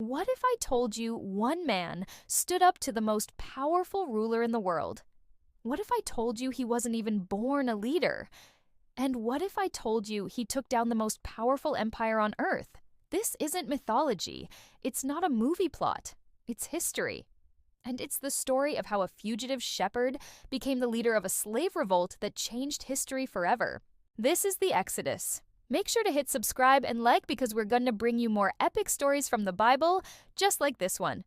What if I told you one man stood up to the most powerful ruler in the world? What if I told you he wasn't even born a leader? And what if I told you he took down the most powerful empire on earth? This isn't mythology. It's not a movie plot. It's history. And it's the story of how a fugitive shepherd became the leader of a slave revolt that changed history forever. This is the Exodus. Make sure to hit subscribe and like because we're going to bring you more epic stories from the Bible, just like this one.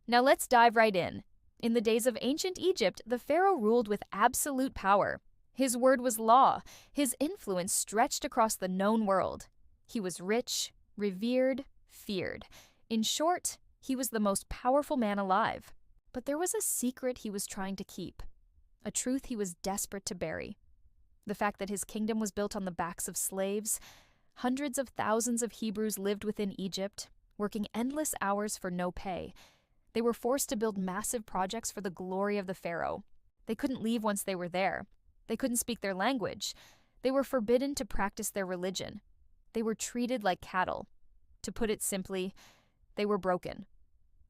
Now let's dive right in. In the days of ancient Egypt, the pharaoh ruled with absolute power. His word was law. His influence stretched across the known world. He was rich, revered, feared. In short, he was the most powerful man alive. But there was a secret he was trying to keep, a truth he was desperate to bury. The fact that his kingdom was built on the backs of slaves. Hundreds of thousands of Hebrews lived within Egypt, working endless hours for no pay. They were forced to build massive projects for the glory of the pharaoh. They couldn't leave once they were there. They couldn't speak their language. They were forbidden to practice their religion. They were treated like cattle. To put it simply, they were broken.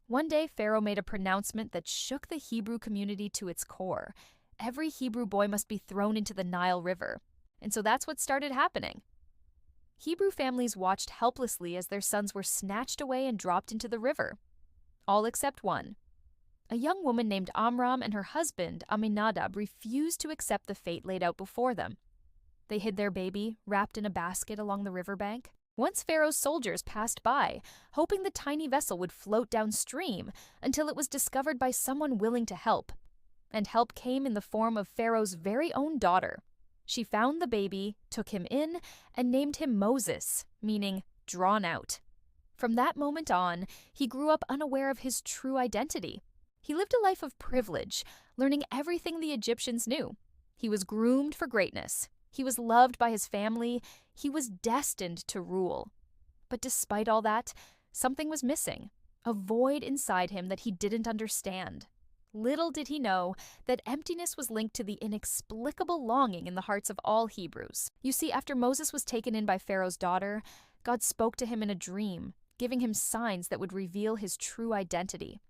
One day, Pharaoh made a pronouncement that shook the Hebrew community to its core. Every Hebrew boy must be thrown into the Nile River. And so that's what started happening. Hebrew families watched helplessly as their sons were snatched away and dropped into the river. All except one. A young woman named Amram and her husband, Aminadab, refused to accept the fate laid out before them. They hid their baby, wrapped in a basket along the riverbank. Once Pharaoh's soldiers passed by, hoping the tiny vessel would float downstream until it was discovered by someone willing to help. And help came in the form of Pharaoh's very own daughter. She found the baby, took him in, and named him Moses, meaning drawn out. From that moment on, he grew up unaware of his true identity. He lived a life of privilege, learning everything the Egyptians knew. He was groomed for greatness. He was loved by his family. He was destined to rule. But despite all that, something was missing, a void inside him that he didn't understand. Little did he know that emptiness was linked to the inexplicable longing in the hearts of all Hebrews. You see, after Moses was taken in by Pharaoh's daughter, God spoke to him in a dream, giving him signs that would reveal his true identity.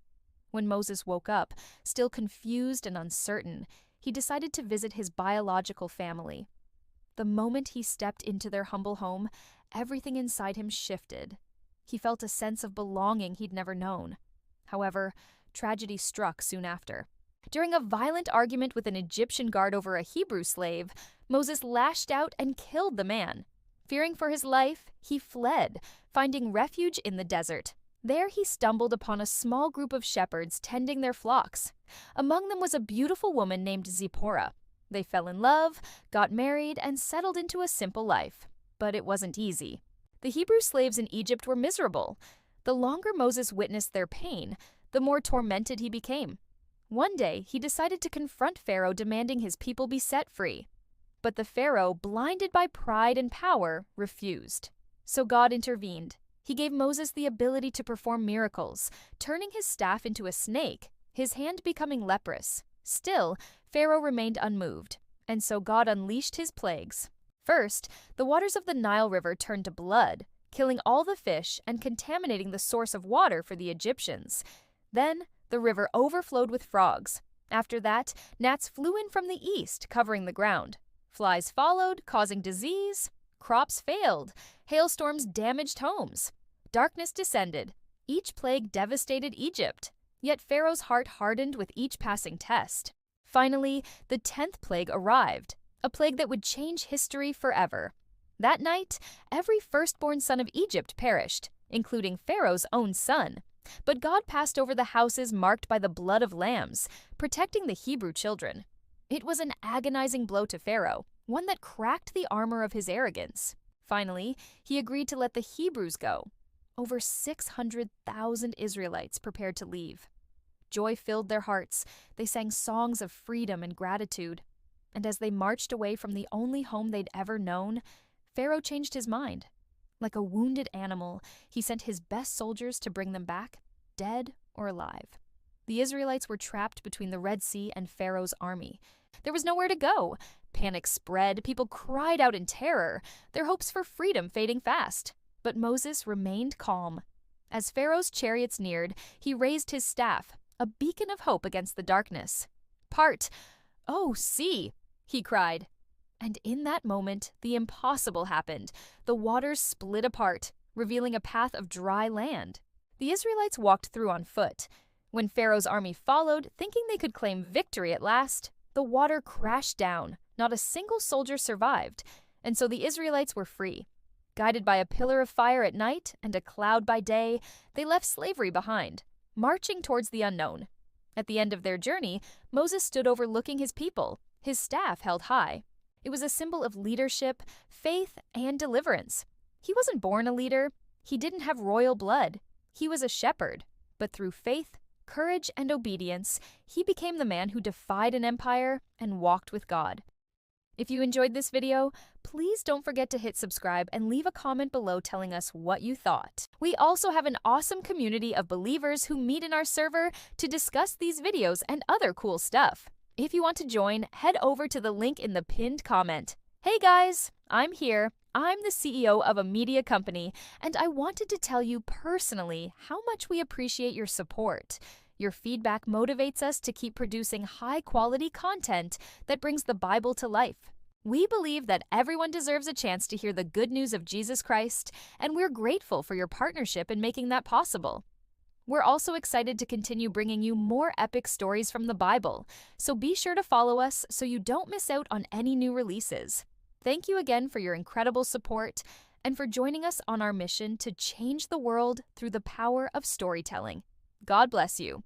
When Moses woke up, still confused and uncertain, he decided to visit his biological family. The moment he stepped into their humble home, everything inside him shifted. He felt a sense of belonging he'd never known. However, tragedy struck soon after. During a violent argument with an Egyptian guard over a Hebrew slave, Moses lashed out and killed the man. Fearing for his life, he fled, finding refuge in the desert. There he stumbled upon a small group of shepherds tending their flocks. Among them was a beautiful woman named Zipporah. They fell in love, got married, and settled into a simple life. But it wasn't easy. The Hebrew slaves in Egypt were miserable. The longer Moses witnessed their pain, the more tormented he became. One day, he decided to confront Pharaoh, demanding his people be set free. But the Pharaoh, blinded by pride and power, refused. So God intervened. He gave Moses the ability to perform miracles, turning his staff into a snake, his hand becoming leprous. Still, Pharaoh remained unmoved, and so God unleashed his plagues. First, the waters of the Nile River turned to blood, killing all the fish and contaminating the source of water for the Egyptians. Then, the river overflowed with frogs. After that, gnats flew in from the east, covering the ground. Flies followed, causing disease. Crops failed. Hailstorms damaged homes. Darkness descended. Each plague devastated Egypt. Yet Pharaoh's heart hardened with each passing test. Finally, the 10th plague arrived, a plague that would change history forever. That night, every firstborn son of Egypt perished, including Pharaoh's own son. But God passed over the houses marked by the blood of lambs, protecting the Hebrew children. It was an agonizing blow to Pharaoh, one that cracked the armor of his arrogance. Finally, he agreed to let the Hebrews go. Over 600,000 Israelites prepared to leave. Joy filled their hearts. They sang songs of freedom and gratitude. And as they marched away from the only home they'd ever known, Pharaoh changed his mind. Like a wounded animal, he sent his best soldiers to bring them back, dead or alive. The Israelites were trapped between the Red Sea and Pharaoh's army. There was nowhere to go. Panic spread. People cried out in terror, their hopes for freedom fading fast. But Moses remained calm. As Pharaoh's chariots neared, he raised his staff, a beacon of hope against the darkness. "Part! Oh, see!" he cried. And in that moment, the impossible happened. The waters split apart, revealing a path of dry land. The Israelites walked through on foot. When Pharaoh's army followed, thinking they could claim victory at last, the water crashed down. Not a single soldier survived, and so the Israelites were free. Guided by a pillar of fire at night and a cloud by day, they left slavery behind, marching towards the unknown. At the end of their journey, Moses stood overlooking his people, his staff held high. It was a symbol of leadership, faith, and deliverance. He wasn't born a leader. He didn't have royal blood. He was a shepherd. But through faith, courage, and obedience, he became the man who defied an empire and walked with God. If you enjoyed this video, please don't forget to hit subscribe and leave a comment below telling us what you thought. We also have an awesome community of believers who meet in our server to discuss these videos and other cool stuff. If you want to join, head over to the link in the pinned comment. Hey guys, I'm here. I'm the CEO of a media company, and I wanted to tell you personally how much we appreciate your support. Your feedback motivates us to keep producing high-quality content that brings the Bible to life. We believe that everyone deserves a chance to hear the good news of Jesus Christ, and we're grateful for your partnership in making that possible. We're also excited to continue bringing you more epic stories from the Bible, so be sure to follow us so you don't miss out on any new releases. Thank you again for your incredible support and for joining us on our mission to change the world through the power of storytelling. God bless you.